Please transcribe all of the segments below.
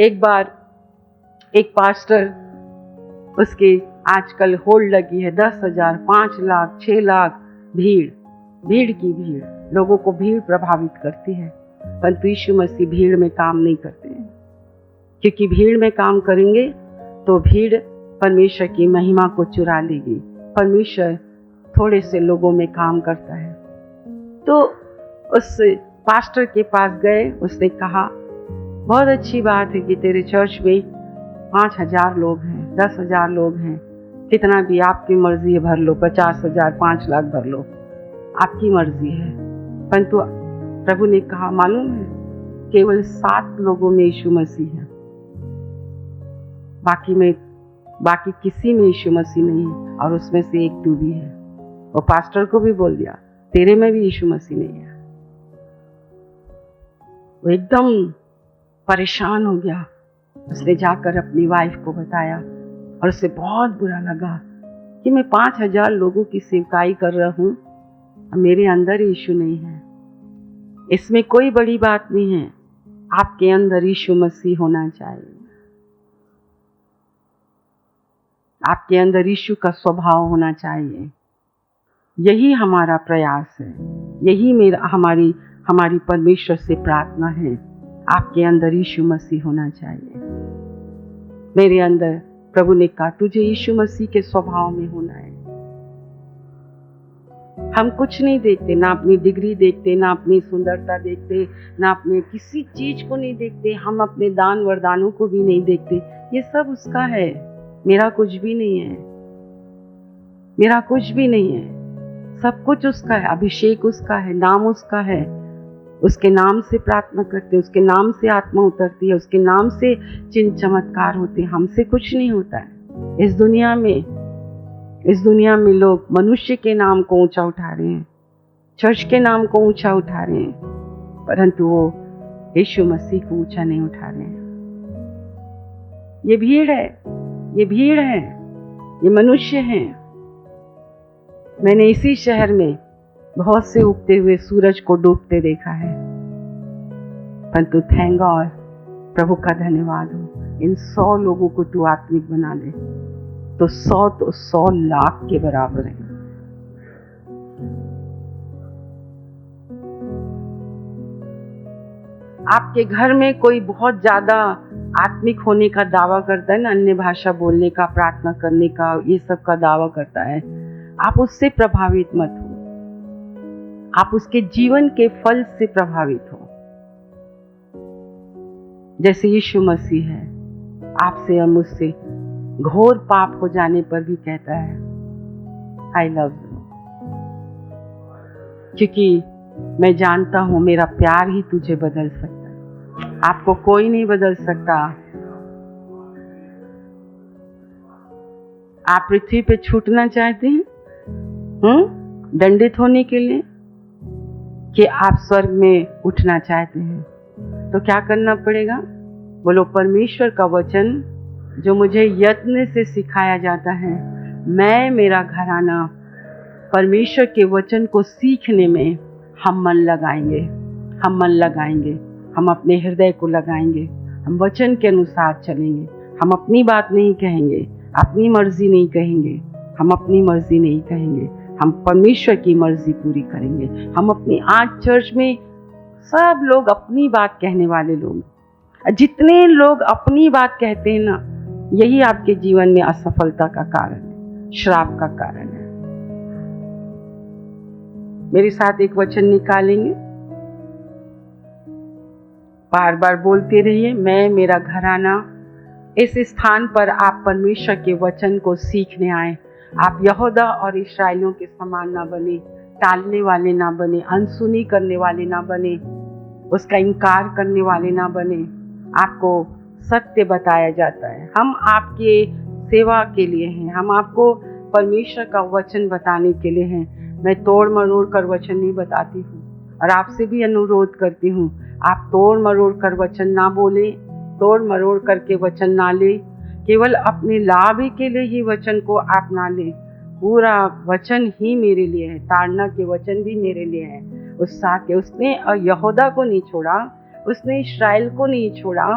एक बार एक पास्टर, उसके आजकल होल्ड लगी है 10,000, 5 लाख, 6 लाख, भीड़ की भीड़, लोगों को भीड़ प्रभावित करती है। परंतु यीशु मसीह भीड़ में काम नहीं करते हैं, क्योंकि भीड़ में काम करेंगे तो भीड़ परमेश्वर की महिमा को चुरा लेगी। परमेश्वर थोड़े से लोगों में काम करता है। तो उस पास्टर के पास गए, उसने कहा बहुत अच्छी बात है कि तेरे चर्च में 5,000 लोग हैं, 10,000 लोग हैं, कितना भी आपकी मर्जी है भर लो, 50,000, 5 लाख भर लो, आपकी मर्जी है। परंतु प्रभु ने कहा मालूम है, केवल 7 लोगों में यीशु मसीह है, बाकी किसी में यीशु मसीह नहीं है, और उसमें से एक तू भी है। वो पास्टर को भी बोल दिया तेरे में भी यीशु मसीह नहीं है। वो एकदम परेशान हो गया। उसने जाकर अपनी वाइफ को बताया और उसे बहुत बुरा लगा कि मैं 5,000 लोगों की सेवकाई कर रहा हूँ, मेरे अंदर यीशु नहीं है। इसमें कोई बड़ी बात नहीं है, आपके अंदर यीशु मसीह होना चाहिए, आपके अंदर यीशु का स्वभाव होना चाहिए। यही हमारा प्रयास है, यही हमारी परमेश्वर से प्रार्थना है, आपके अंदर यीशु मसीह होना चाहिए। मेरे अंदर प्रभु ने कहा तुझे यीशु मसीह के स्वभाव में होना है। हम कुछ नहीं देखते, ना अपनी डिग्री देखते, ना अपनी सुंदरता देखते, ना अपने किसी चीज को नहीं देखते, हम अपने दान वरदानों को भी नहीं देखते। ये सब उसका है, मेरा कुछ भी नहीं है, मेरा कुछ भी नहीं है, सब कुछ उसका है। अभिषेक उसका है, नाम उसका है, उसके नाम से प्रार्थना करते, उसके नाम से आत्मा उतरती है, उसके नाम से चिन्ह चमत्कार होते हैं। हमसे कुछ नहीं होता है। इस दुनिया में लोग मनुष्य के नाम को ऊंचा उठा रहे हैं, चर्च के नाम को ऊंचा उठा रहे हैं, परंतु वो यीशु मसीह को ऊंचा नहीं उठा रहे हैं। ये भीड़ है, ये मनुष्य हैं। मैंने इसी शहर में बहुत से उगते हुए सूरज को डूबते देखा है, परंतु थैंक गॉड, प्रभु का धन्यवाद हो, इन 100 लोगों को तू आत्मिक बना ले तो 100 लाख के बराबर है। आपके घर में कोई बहुत ज्यादा आत्मिक होने का दावा करता है ना, अन्य भाषा बोलने का, प्रार्थना करने का, ये सब का दावा करता है, आप उससे प्रभावित मत हो, आप उसके जीवन के फल से प्रभावित हो। जैसे यीशु मसीह है, आपसे और मुझसे घोर पाप हो जाने पर भी कहता है आई लव यू, क्योंकि मैं जानता हूं मेरा प्यार ही तुझे बदल सकता है, आपको कोई नहीं बदल सकता। आप पृथ्वी पे छूटना चाहते हैं दंडित होने के लिए, कि आप स्वर्ग में उठना चाहते हैं, तो क्या करना पड़ेगा? बोलो परमेश्वर का वचन जो मुझे यत्न से सिखाया जाता है, मैं मेरा घराना परमेश्वर के वचन को सीखने में हम मन लगाएंगे, हम अपने हृदय को लगाएंगे, हम वचन के अनुसार चलेंगे, हम अपनी बात नहीं कहेंगे, अपनी मर्जी नहीं कहेंगे, हम परमेश्वर की मर्जी पूरी करेंगे। हम अपनी आज चर्च में सब लोग अपनी बात कहने वाले लोग, जितने लोग अपनी बात कहते हैं ना, यही आपके जीवन में असफलता का कारण है, श्राप का कारण है। मेरे साथ एक वचन निकालेंगे, बार बार बोलते रहिए, मैं मेरा घराना। इस स्थान पर आप परमेश्वर के वचन को सीखने आए। आप यहूदा और इस्राएलियों के समान ना बने, टालने वाले ना बने, अनसुनी करने वाले ना बने, उसका इनकार करने वाले ना बने। आपको सत्य बताया जाता है, हम आपके सेवा के लिए हैं, हम आपको परमेश्वर का वचन बताने के लिए हैं। मैं तोड़ मरोड़ कर वचन नहीं बताती हूँ, और आपसे भी अनुरोध करती हूँ, आप तोड़ मरोड़ कर वचन ना बोले, तोड़ मरोड़ करके वचन ना ले, केवल अपने लाभ के लिए ही वचन को आप ना ले। पूरा वचन ही मेरे लिए है, ताड़ना के वचन भी मेरे लिए है। उस साथ के उसने यहूदा को नहीं छोड़ा, उसने इस्राएल को नहीं छोड़ा,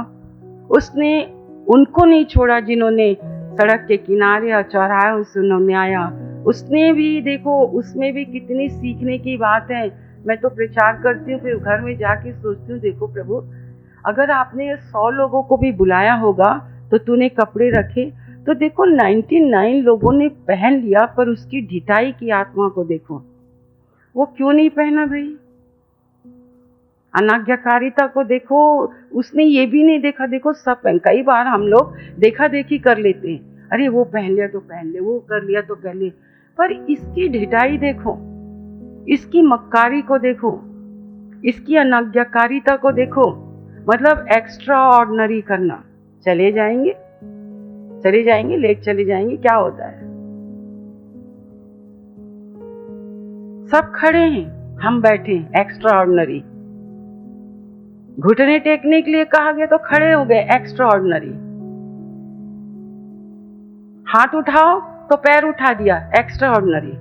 उसने उनको नहीं छोड़ा जिन्होंने सड़क के किनारे और चौराहे से उन्होंने आया। उसने भी देखो, उसमें भी कितनी सीखने की बात है। मैं तो प्रचार करती हूँ, फिर घर में जाके सोचती हूँ, देखो प्रभु, अगर आपने 100 लोगों को भी बुलाया होगा तो तूने कपड़े रखे, तो देखो 99 लोगों ने पहन लिया, पर उसकी ढिठाई की आत्मा को देखो, वो क्यों नहीं पहना भाई? अनाज्ञाकारिता को देखो, उसने ये भी नहीं देखा। देखो सब पहन, कई बार हम लोग देखा देखी कर लेते हैं, अरे वो पहन लिया तो पहन ले, वो कर लिया तो कर ले, पर इसकी ढिठाई देखो, इसकी मक्कारी को देखो, इसकी अनाज्ञाकारिता को देखो। मतलब एक्स्ट्रा ऑर्डिनरी करना। चले जाएंगे लेट चले जाएंगे, क्या होता है? सब खड़े हैं, हम बैठे, एक्स्ट्रा ऑर्डिनरी। घुटने टेकने के लिए कहा गया तो खड़े हो गए, एक्स्ट्रा ऑर्डिनरी। हाथ उठाओ तो पैर उठा दिया, एक्स्ट्रा ऑर्डिनरी।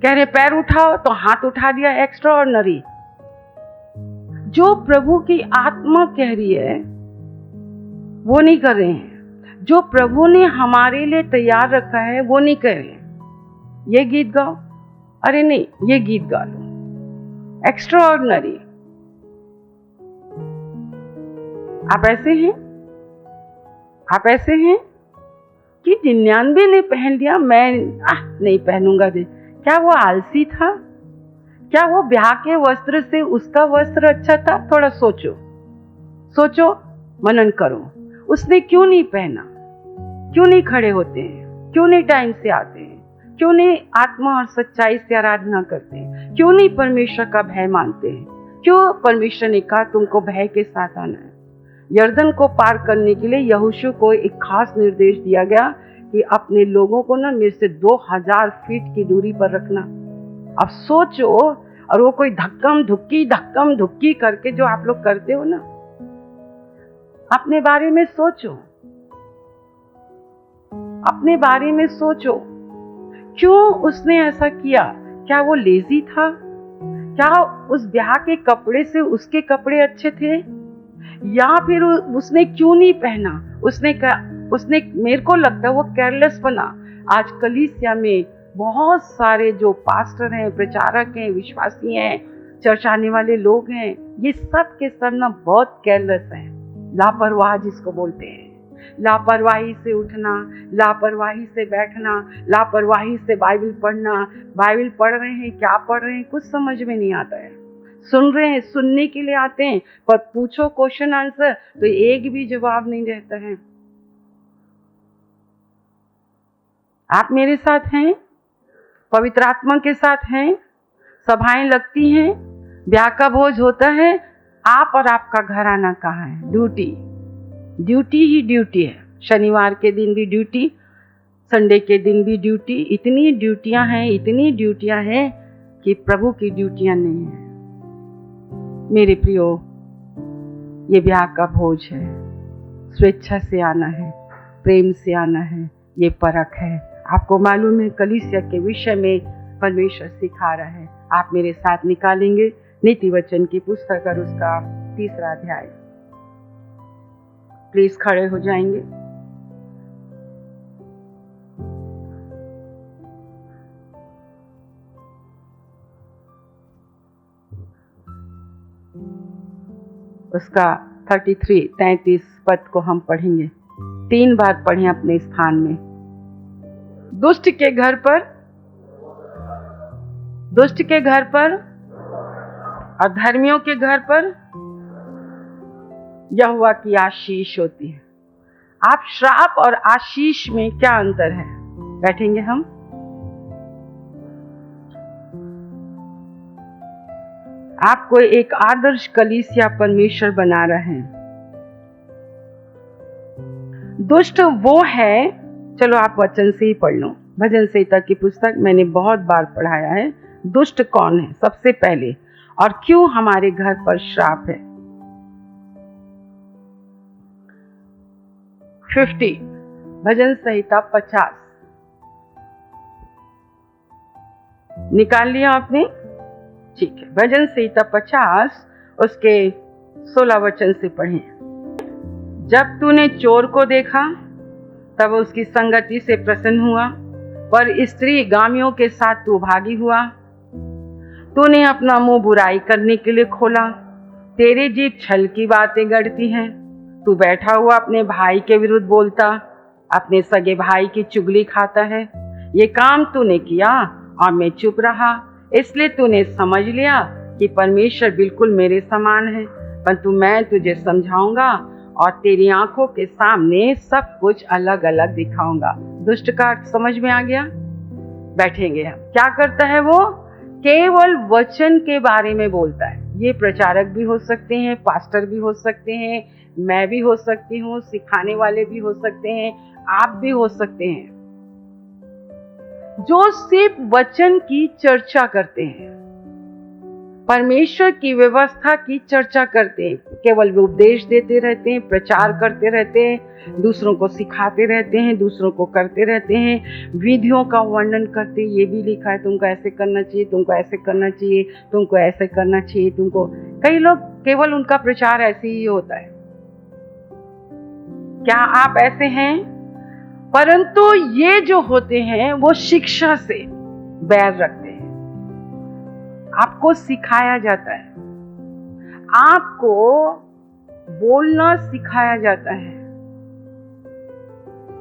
कह रहे पैर उठाओ तो हाथ उठा दिया, एक्स्ट्रा ऑर्डिनरी। जो प्रभु की आत्मा कह रही है वो नहीं कर रहे हैं। जो प्रभु ने हमारे लिए तैयार रखा है वो नहीं कर रहे हैं। ये गीत गाओ, अरे नहीं ये गीत गा लो, एक्स्ट्रा ऑर्डिनरी। आप ऐसे हैं कि 99 ने पहन लिया, मैं नहीं पहनूंगा। क्या वो आलसी था? क्या वो ब्याह के वस्त्र से उसका वस्त्र अच्छा था? थोड़ा सोचो, मनन करो। उसने क्यों नहीं पहना? क्यों नहीं खड़े होते हैं? क्यों नहीं टाइम से आते हैं? क्यों नहीं आत्मा और सच्चाई से आराधना करते हैं? क्यों नहीं परमेश्वर का भय मानते हैं? क्यों परमेश्वर ने कहा तुमको भय के साथ आना है? यर्दन को पार करने के लिए यहोशू को एक खास निर्देश दिया गया कि अपने लोगों को ना मेरे से 2000 फीट की दूरी पर रखना। अब सोचो, और वो कोई धक्कम धुक्की करके जो आप लोग करते हो ना, अपने बारे में सोचो, क्यों उसने ऐसा किया? क्या वो लेजी था? क्या उस ब्याह के कपड़े से उसके कपड़े अच्छे थे? या फिर उसने क्यों नहीं पहना? उसने मेरे को लगता है वो केयरलेस बना। आज कलीसिया में बहुत सारे जो पास्टर हैं, प्रचारक हैं, विश्वासी हैं, चर्च आने वाले लोग हैं, ये सब के सब ना बहुत केयरलेस हैं, लापरवाह जिसको बोलते हैं। लापरवाही से उठना, लापरवाही से बैठना, लापरवाही से बाइबल पढ़ना। बाइबल पढ़ रहे हैं, क्या पढ़ रहे हैं कुछ समझ में नहीं आता है। सुन रहे हैं, सुनने के लिए आते हैं, पर पूछो क्वेश्चन आंसर तो एक भी जवाब नहीं रहता है। आप मेरे साथ हैं, पवित्र आत्मा के साथ हैं, सभाएं लगती हैं, ब्याह का भोज होता है, आप और आपका घराना कहाँ है? ड्यूटी ही ड्यूटी है। शनिवार के दिन भी ड्यूटी, संडे के दिन भी ड्यूटी। इतनी ड्यूटियां हैं कि प्रभु की ड्यूटियां नहीं है। मेरे प्रियो, ये ब्याह का भोज है, स्वेच्छा से आना है, प्रेम से आना है, ये परख है। आपको मालूम है कलीसिया के विषय में परमेश्वर सिखा रहा है। आप मेरे साथ निकालेंगे नीति वचन की पुस्तक और उसका 3रा अध्याय। प्लीज खड़े हो जाएंगे। उसका 33 पद को हम पढ़ेंगे। 3 बार पढ़ें अपने स्थान में। दुष्ट के घर पर और धर्मियों के घर पर यहोवा की आशीष होती है। आप श्राप और आशीष में क्या अंतर है? बैठेंगे हम। आपको एक आदर्श कलीसिया परमेश्वर बना रहे हैं। दुष्ट वो है, चलो आप वचन से ही पढ़ लो। भजन संहिता की पुस्तक मैंने बहुत बार पढ़ाया है। दुष्ट कौन है सबसे पहले, और क्यों हमारे घर पर श्राप है? 50 भजन संहिता 50 निकाल लिया आपने? ठीक है। भजन संहिता 50 उसके 16 वचन से पढ़ें। जब तूने चोर को देखा तब उसकी संगति से प्रसन्न हुआ, पर स्त्री गामियों के साथ तू भागी हुआ। तूने अपना मुंह बुराई करने के लिए खोला, तेरी जीभ छल की बातें गढ़ती हैं। तू बैठा हुआ अपने भाई के विरुद्ध बोलता, अपने सगे भाई की चुगली खाता है। ये काम तूने किया और मैं चुप रहा, इसलिए तूने समझ लिया कि परमेश्वर बिल्कुल मेरे समान है। परंतु मैं तुझे समझाऊंगा और तेरी आंखों के सामने सब कुछ अलग अलग दिखाऊंगा। दुष्ट का अर्थ समझ में आ गया? बैठेंगे हम। क्या करता है वो? केवल वचन के बारे में बोलता है। ये प्रचारक भी हो सकते हैं, पास्टर भी हो सकते हैं, मैं भी हो सकती हूँ, सिखाने वाले भी हो सकते हैं, आप भी हो सकते हैं, जो सिर्फ वचन की चर्चा करते हैं, परमेश्वर की व्यवस्था की चर्चा करते हैं, केवल वे उपदेश देते रहते हैं, प्रचार करते रहते हैं, दूसरों को सिखाते रहते हैं, दूसरों को करते रहते हैं, विधियों का वर्णन करते हैं। ये भी लिखा है, तुमको ऐसे करना चाहिए, तुमको ऐसे करना चाहिए, तुमको ऐसे करना चाहिए, तुमको। कई लोग केवल उनका प्रचार ऐसे ही होता है। क्या आप ऐसे हैं? परंतु ये जो होते हैं वो शिक्षा से बैर रखते हैं। आपको सिखाया जाता है, आपको बोलना सिखाया जाता है।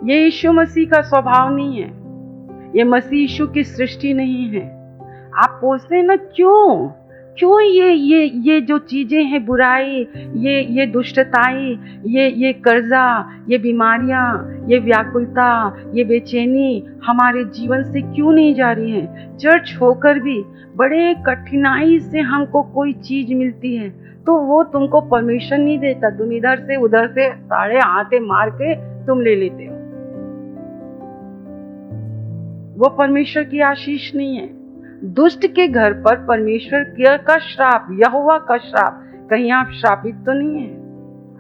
ये यीशु मसीह का स्वभाव नहीं है, ये मसीह यीशु की सृष्टि नहीं है। आप पूछते हैं ना, क्यों ये जो चीजें हैं, बुराई, ये दुष्टताई, ये कर्जा, ये बीमारियां, ये व्याकुलता, ये बेचैनी हमारे जीवन से क्यों नहीं जा रही है? चर्च होकर भी बड़े कठिनाई से हमको कोई चीज मिलती है, तो वो तुमको परमिशन नहीं देता। तुम इधर से उधर से सारे आते मार के तुम ले लेते हो। वो परमेश्वर की आशीष नहीं है। दुष्ट के घर पर परमेश्वर का श्राप, यहोवा का श्राप। कहीं आप श्रापित तो नहीं है?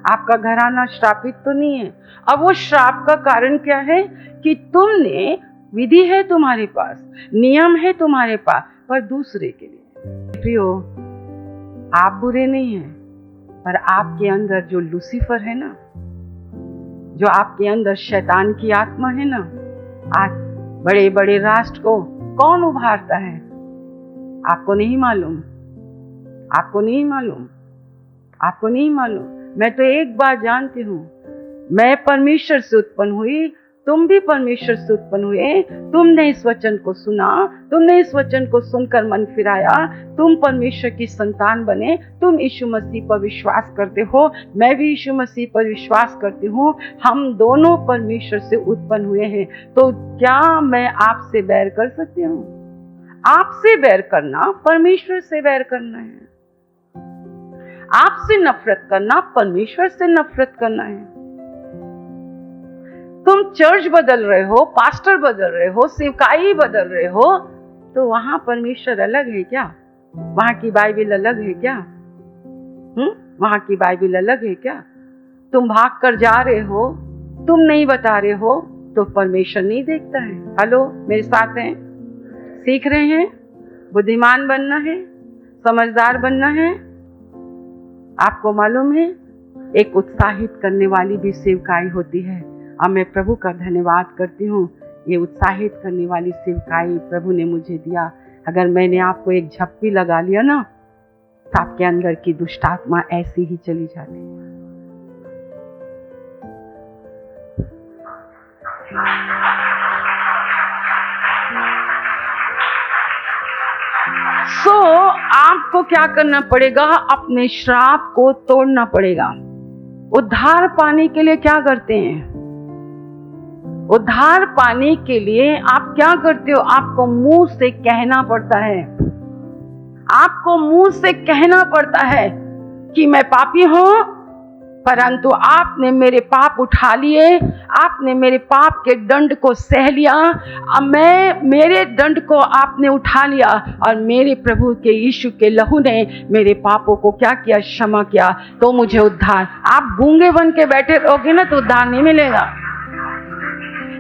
आपका घराना श्रापित तो नहीं है? अब वो श्राप का कारण क्या है? कि तुमने, विधि है तुम्हारे पास, नियम है तुम्हारे पास, पर दूसरे के लिए। प्रियो, आप बुरे नहीं हैं, पर आपके अंदर जो लूसीफर है ना, जो आपके अंदर शैतान की आत्मा है ना, आज बड़े बड़े राष्ट्र को कौन उभारता है? आपको नहीं मालूम, आपको नहीं मालूम, आपको नहीं मालूम। मैं तो एक बात जानती हूँ, मैं परमेश्वर से उत्पन्न हुई, तुम भी परमेश्वर से उत्पन्न हुए। तुमने इस वचन को सुना, तुमने इस वचन को सुनकर मन फिराया, तुम परमेश्वर की संतान बने, तुम यीशु मसीह पर विश्वास करते हो, मैं भी यीशु मसीह पर विश्वास करती हूँ। हम दोनों परमेश्वर से उत्पन्न हुए हैं। तो क्या मैं आपसे बैर कर सकती हूँ? आपसे बैर करना परमेश्वर से बैर करना है। आपसे नफरत करना परमेश्वर से नफरत करना है। तुम चर्च बदल रहे हो, पास्टर बदल रहे हो, सेवकाई बदल रहे हो, तो वहां परमेश्वर अलग है क्या? वहां की बाइबल अलग है क्या? वहां की बाइबल अलग है क्या? तुम भाग कर जा रहे हो, तुम नहीं बता रहे हो, तो परमेश्वर नहीं देखता है। हेलो, मेरे साथ हैं? सीख रहे हैं? बुद्धिमान बनना है, समझदार बनना है। आपको मालूम है, एक उत्साहित करने वाली भी सेवकाई होती है, और मैं प्रभु का धन्यवाद करती हूँ। ये उत्साहित करने वाली सेवकाई प्रभु ने मुझे दिया। अगर मैंने आपको एक झप्पी लगा लिया ना, तो आपके अंदर की दुष्टात्मा ऐसी ही चली जाती है। आपको क्या करना पड़ेगा? अपने श्राप को तोड़ना पड़ेगा। उद्धार पाने के लिए क्या करते हैं? उद्धार पाने के लिए आप क्या करते हो? आपको मुंह से कहना पड़ता है, आपको मुंह से कहना पड़ता है कि मैं पापी हूं, परंतु आपने मेरे पाप उठा लिए, आपने मेरे पाप के दंड को सह लिया, मेरे दंड को आपने उठा लिया, और मेरे प्रभु के यीशु के लहू ने मेरे पापों को क्या किया? क्षमा किया, तो मुझे उद्धार। आप गूंगे बन के बैठे रहोगे ना, तो उद्धार नहीं मिलेगा।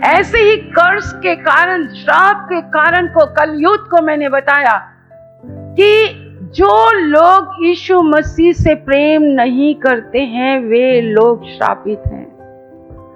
ऐसे ही कर्ज के कारण, श्राप के कारण को, कलयुग को मैंने बताया कि जो लोग यीशु मसीह से प्रेम नहीं करते हैं वे लोग श्रापित हैं।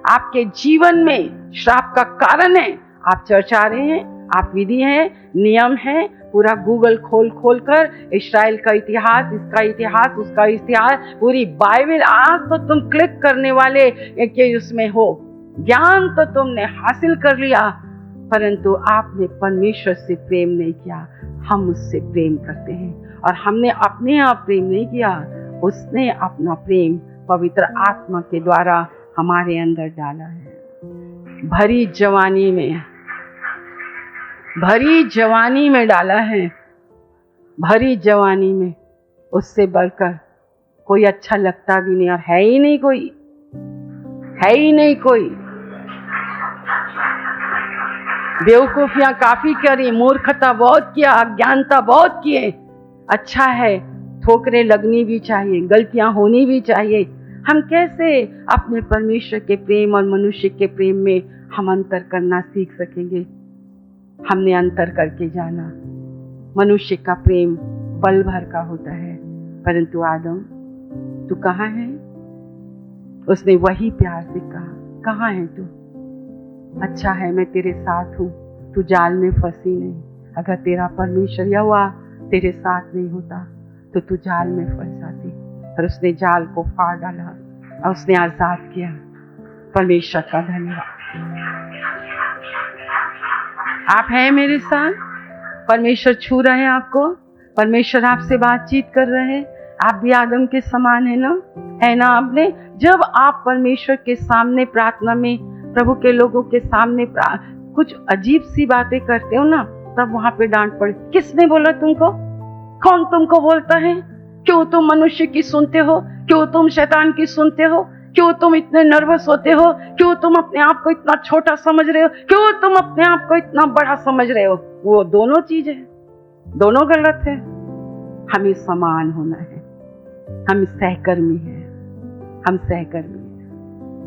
आपके जीवन में श्राप का कारण है, आप चर्च आ रहे हैं, आप विधि हैं, नियम हैं, पूरा गूगल खोल कर इस्राएल का इतिहास, इसका इतिहास, उसका इतिहास, पूरी बाइबल आज तो तुम क्लिक करने वाले के उसमें हो, ज्ञान तो तुमने हासिल कर लिया, परंतु आपने परमेश्वर से प्रेम नहीं किया। हम उससे प्रेम करते हैं और हमने अपने आप प्रेम नहीं किया, उसने अपना प्रेम पवित्र आत्मा के द्वारा हमारे अंदर डाला है। भरी जवानी में डाला है, भरी जवानी में। उससे बढ़कर कोई अच्छा लगता भी नहीं और है ही नहीं कोई। बेवकूफियां काफी करी, मूर्खता बहुत किया, अज्ञानता बहुत किए। अच्छा है, ठोकरें लगनी भी चाहिए, गलतियां होनी भी चाहिए। हम कैसे अपने परमेश्वर के प्रेम और मनुष्य के प्रेम में हम अंतर करना सीख सकेंगे? हमने अंतर करके जाना। मनुष्य का प्रेम पल भर का होता है, परंतु आदम तू कहाँ है? उसने वही प्यार से कहा, कहाँ है तू? अच्छा है मैं तेरे साथ हूँ, तू जाल में फंसी नहीं। अगर तेरा परमेश्वर यहोवा तेरे साथ नहीं होता तो तू जाल में फंस जाती। और उसने जाल को फाड़ डाला और उसने आजाद किया। परमेश्वर का धन्यवाद। आप हैं मेरे साथ, परमेश्वर छू रहे हैं आपको, परमेश्वर आपसे बातचीत कर रहे हैं। आप भी आदम के समान है ना आपने? जब आप परमेश्वर के सामने प्रार्थना में, प्रभु के लोगों के सामने कुछ अजीब सी बातें करते हो ना, तब वहां पे डांट पड़े। किसने बोला तुमको? कौन तुमको बोलता है? क्यों तुम मनुष्य की सुनते हो? क्यों तुम शैतान की सुनते हो? क्यों तुम इतने नर्वस होते हो? क्यों तुम अपने आप को इतना छोटा समझ रहे हो? क्यों तुम अपने आप को इतना बड़ा समझ रहे हो? वो दोनों चीजें, दोनों गलत है। हमें समान होना है। हम सहकर्मी हैं,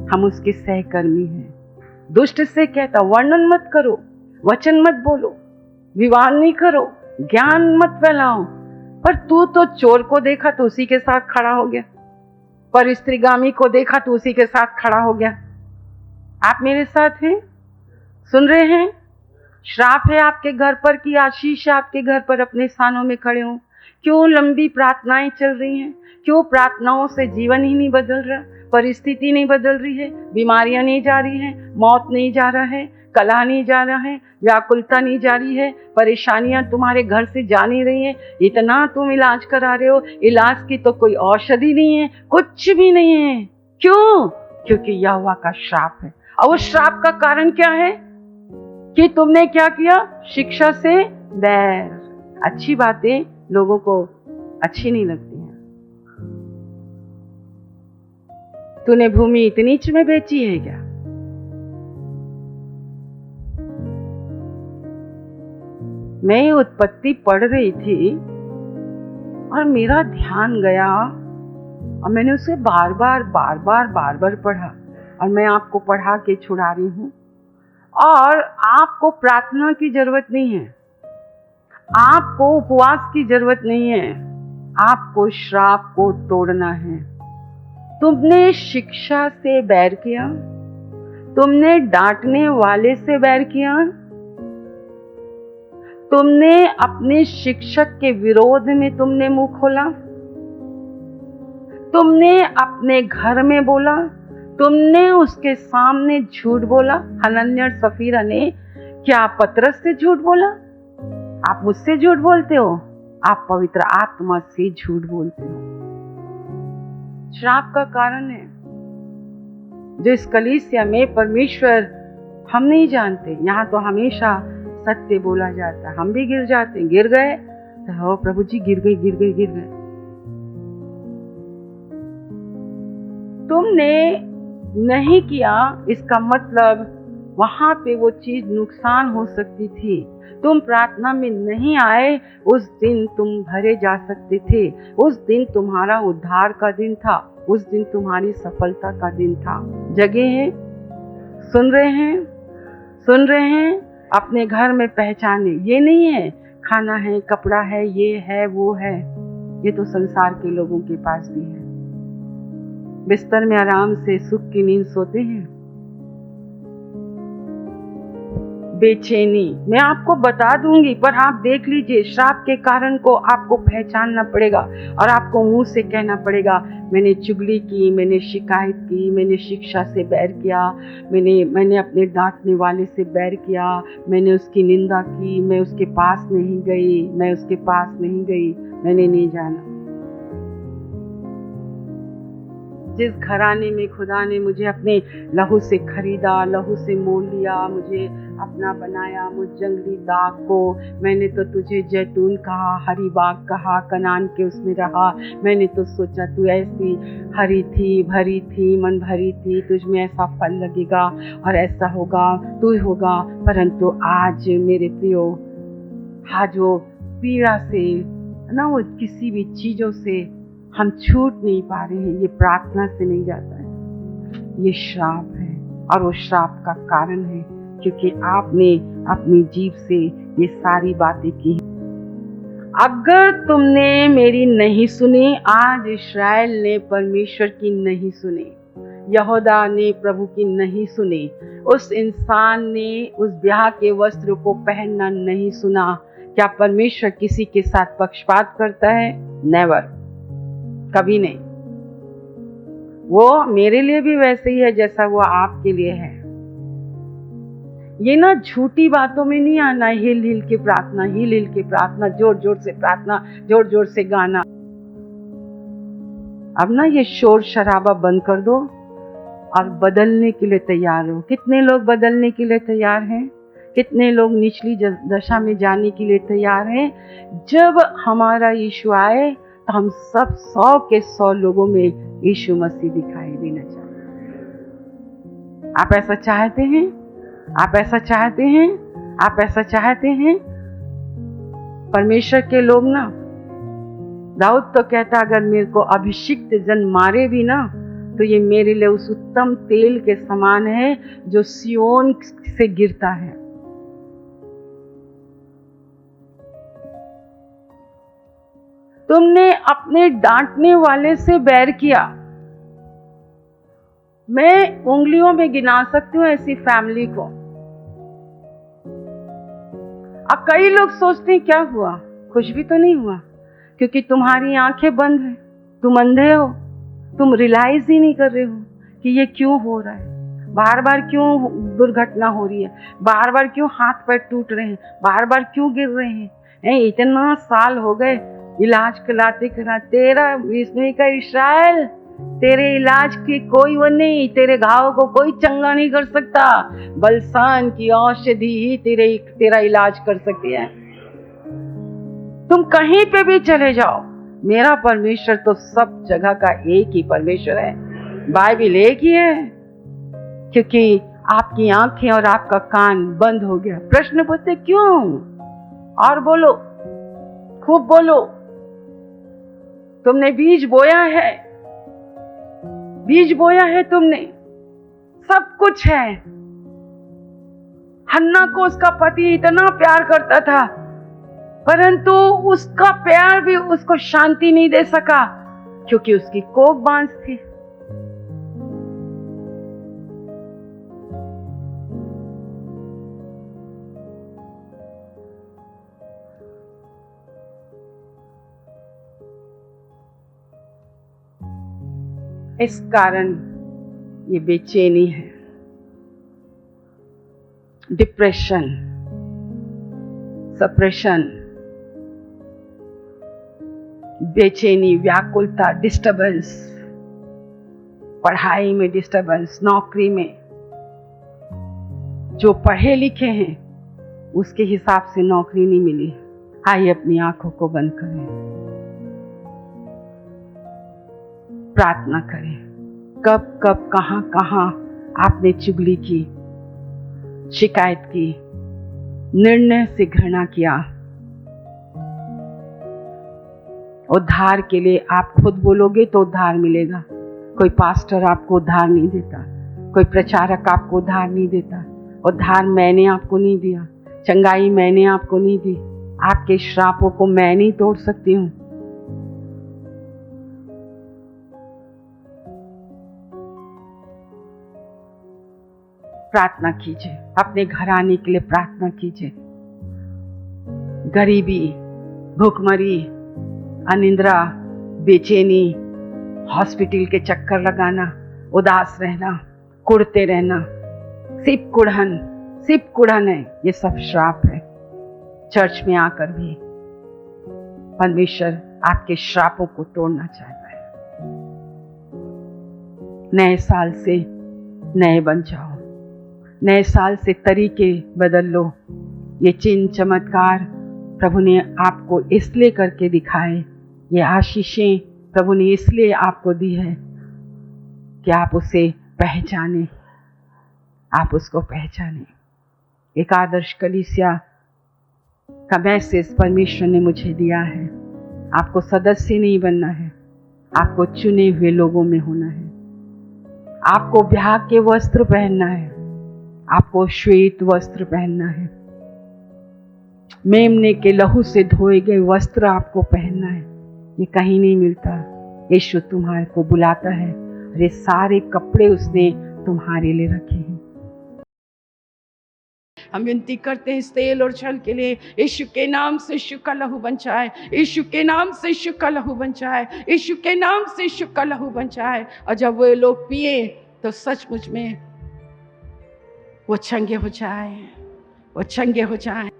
हम उसके सहकर्मी हैं। दुष्ट से कहता वर्णन मत करो, वचन मत बोलो, विवाद नहीं करो, ज्ञान मत फैलाओ। पर तू तो चोर को देखा तो उसी के साथ खड़ा हो गया, पर स्त्रीगामी को देखा तो उसी के साथ खड़ा हो गया। आप मेरे साथ हैं? सुन रहे हैं? श्राप है आपके घर पर कि आशीष है आपके घर पर? अपने स्थानों में खड़े हो। क्यों लंबी प्रार्थनाएं चल रही हैं? क्यों प्रार्थनाओं से जीवन ही नहीं बदल रहा? परिस्थिति नहीं बदल रही है, बीमारियां नहीं जा रही हैं, मौत नहीं जा रहा है, कलह नहीं जा रहा है, व्याकुलता नहीं जा रही है, परेशानियां तुम्हारे घर से जा नहीं रही हैं। इतना तुम इलाज करा रहे हो, इलाज की तो कोई औषधि नहीं है, कुछ भी नहीं है। क्यों? क्योंकि यहोवा का श्राप है। और उस श्राप का कारण क्या है? कि तुमने क्या किया? शिक्षा से बैर। अच्छी बातें लोगों को अच्छी नहीं लगती हैं। तूने भूमि इतनी नीच में बेची है क्या? मैं उत्पत्ति पढ़ रही थी और मेरा ध्यान गया और मैंने उसे बार बार पढ़ा और मैं आपको पढ़ा के छुड़ा रही हूँ। और आपको प्रार्थना की जरूरत नहीं है, आपको उपवास की जरूरत नहीं है, आपको श्राप को तोड़ना है। तुमने शिक्षा से बैर किया, तुमने डांटने वाले से बैर किया, तुमने अपने शिक्षक के विरोध में तुमने मुंह खोला, तुमने अपने घर में बोला, तुमने उसके सामने झूठ बोला। हनन्याह और सफीरा ने क्या पतरस से झूठ बोला? आप मुझसे झूठ बोलते हो, आप पवित्र आत्मा से झूठ बोलते हो। श्राप का कारण है जो इस कलीसिया में परमेश्वर हम नहीं जानते। यहाँ तो हमेशा सत्य बोला जाता है, हम भी गिर जाते हैं। गिर गए तो प्रभु जी गिर गए। तुमने नहीं किया, इसका मतलब वहां पे वो चीज नुकसान हो सकती थी। तुम प्रार्थना में नहीं आए, उस दिन तुम भरे जा सकते थे। उस दिन तुम्हारा उद्धार का दिन था, उस दिन तुम्हारी सफलता का दिन था। जगह है? सुन रहे हैं? अपने घर में पहचाने। ये नहीं है खाना है, कपड़ा है, ये है, वो है। ये तो संसार के लोगों के पास भी है। बिस्तर में आराम से सुख की नींद सोते हैं। बेचैनी मैं आपको बता दूंगी, पर आप देख लीजिए, श्राप के कारण को आपको पहचानना पड़ेगा और आपको मुंह से कहना पड़ेगा, मैंने चुगली की, मैंने शिकायत की, मैंने शिक्षा से बैर किया, मैंने अपने डांटने वाले से बैर किया, मैंने उसकी निंदा की, मैं उसके पास नहीं गई, मैंने नहीं जाना। जिस घराने में खुदा ने मुझे अपने लहू से खरीदा, लहू से मोल लिया, मुझे अपना बनाया, मुझ जंगली दाग को, मैंने तो तुझे जैतून कहा, हरी बाग कहा, कनान के उसमें रहा। मैंने तो सोचा तू ऐसी हरी थी, भरी थी, मन भरी थी, तुझ में ऐसा फल लगेगा और ऐसा होगा, तू होगा। परंतु आज मेरे प्रियो, आज वो पीड़ा से ना, वो किसी भी चीजों से हम छूट नहीं पा रहे हैं। ये प्रार्थना से नहीं जाता है, ये श्राप है। और वो श्राप का कारण है क्योंकि आपने अपनी जीभ से ये सारी बातें की। अगर तुमने मेरी नहीं सुनी, आज इस्राएल ने परमेश्वर की नहीं सुनी, यहूदा ने प्रभु की नहीं सुनी, उस इंसान ने उस ब्याह के वस्त्र को पहनना नहीं सुना। क्या परमेश्वर किसी के साथ पक्षपात करता है? नेवर, कभी नहीं। वो मेरे लिए भी वैसे ही है जैसा वो आपके लिए है। ये ना झूठी बातों में नहीं आना, हिल हिल के प्रार्थना, जोर जोर से प्रार्थना, जोर जोर से गाना। अब ना ये शोर शराबा बंद कर दो और बदलने के लिए तैयार हो। कितने लोग बदलने के लिए तैयार हैं? कितने लोग निचली दशा में जाने के लिए तैयार हैं? जब हमारा यीशु आए तो हम सब 100 के 100 लोगों में यीशु मसीह दिखाई देना चाहते हैं। आप ऐसा चाहते हैं? आप ऐसा चाहते हैं? आप ऐसा चाहते हैं? परमेश्वर के लोग ना, दाऊद तो कहता, अगर मेरे को अभिषिक्त जन मारे भी ना, तो ये मेरे लिए उस उत्तम तेल के समान है जो सियोन से गिरता है। तुमने अपने डांटने वाले से बैर किया। मैं उंगलियों में गिना सकती हूँ ऐसी फैमिली को। अब कई लोग सोचते हैं क्या हुआ? कुछ भी तो नहीं हुआ, क्योंकि तुम्हारी आंखें बंद हैं, तुम अंधे हो, तुम रियलाइज ही नहीं कर रहे हो कि ये क्यों हो रहा है, बार बार क्यों दुर्घटना हो रही है, बार बार क्यों हाथ पैर टूट रहे हैं, बार बार क्यों गिर रहे हैं। इतना साल हो गए इलाज कराते कराते। तेरा इसमें का इस्राएल, तेरे इलाज की कोई वो नहीं, तेरे घाव को कोई चंगा नहीं कर सकता। बलसान की औषधि ही तेरा इलाज कर सकती है। तुम कहीं पे भी चले जाओ, मेरा परमेश्वर तो सब जगह का एक ही परमेश्वर है। बाइबल एक ही है, क्योंकि आपकी आंखें और आपका कान बंद हो गया। प्रश्न पूछते क्यों? और बोलो, खूब बोलो। तुमने बीज बोया है तुमने, सब कुछ है। हन्ना को उसका पति इतना प्यार करता था, परंतु उसका प्यार भी उसको शांति नहीं दे सका, क्योंकि उसकी कोख बांझ थी। इस कारण ये बेचैनी है, डिप्रेशन, सप्रेशन, बेचैनी, व्याकुलता, डिस्टर्बेंस, पढ़ाई में डिस्टर्बेंस, नौकरी में। जो पढ़े लिखे हैं उसके हिसाब से नौकरी नहीं मिली। आइए अपनी आंखों को बंद करें, प्रार्थना करें। कब कब कहां कहां आपने चुगली की, शिकायत की, निर्णय से घृणा किया। उद्धार के लिए आप खुद बोलोगे तो उद्धार मिलेगा। कोई पास्टर आपको उद्धार नहीं देता, कोई प्रचारक आपको उद्धार नहीं देता। उद्धार मैंने आपको नहीं दिया, चंगाई मैंने आपको नहीं दी, आपके श्रापों को मैं नहीं तोड़ सकती हूँ। प्रार्थना कीजिए, अपने घराने के लिए प्रार्थना कीजिए। गरीबी, भूखमरी, अनिद्रा, बेचैनी, हॉस्पिटल के चक्कर लगाना, उदास रहना, कुढ़ते रहना, सिर्फ कुढ़न है, ये सब श्राप है। चर्च में आकर भी परमेश्वर आपके श्रापों को तोड़ना चाहता है। नए साल से नए बन जाओ, नए साल से तरीके बदल लो। ये चिन्ह चमत्कार प्रभु ने आपको इसलिए करके दिखाए, ये आशीषें प्रभु ने इसलिए आपको दी है कि आप उसे पहचाने, आप उसको पहचाने। एक आदर्श कलीसिया का मैसेज परमेश्वर ने मुझे दिया है। आपको सदस्य नहीं बनना है, आपको चुने हुए लोगों में होना है। आपको ब्याह के वस्त्र पहनना है, आपको श्वेत वस्त्र पहनना है। मेमने के लहू से धोए गए वस्त्र आपको पहनना है। ये कहीं नहीं मिलता। यीशु तुम्हारे को बुलाता है और ये सारे कपड़े उसने तुम्हारे लिए रखे हैं। हम विनती करते हैं इस तेल और छल के लिए, यीशु के नाम से यीशु का लहू बन जाए, यीशु के नाम से यीशु का लहू बन जाए, यीशु के नाम से यीशु का लहू बन जाए। और जब वो लोग पिए तो सचमुच में वो चंगे हो जाए, वो चंगे हो जाए।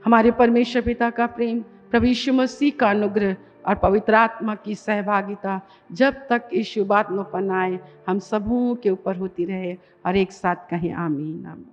हमारे परमेश्वर पिता का प्रेम, प्रभु यीशु मसीह का अनुग्रह और पवित्र आत्मा की सहभागिता जब तक यीशु बात न पनाए हम सबों के ऊपर होती रहे। और एक साथ कहें आमीन आमीन।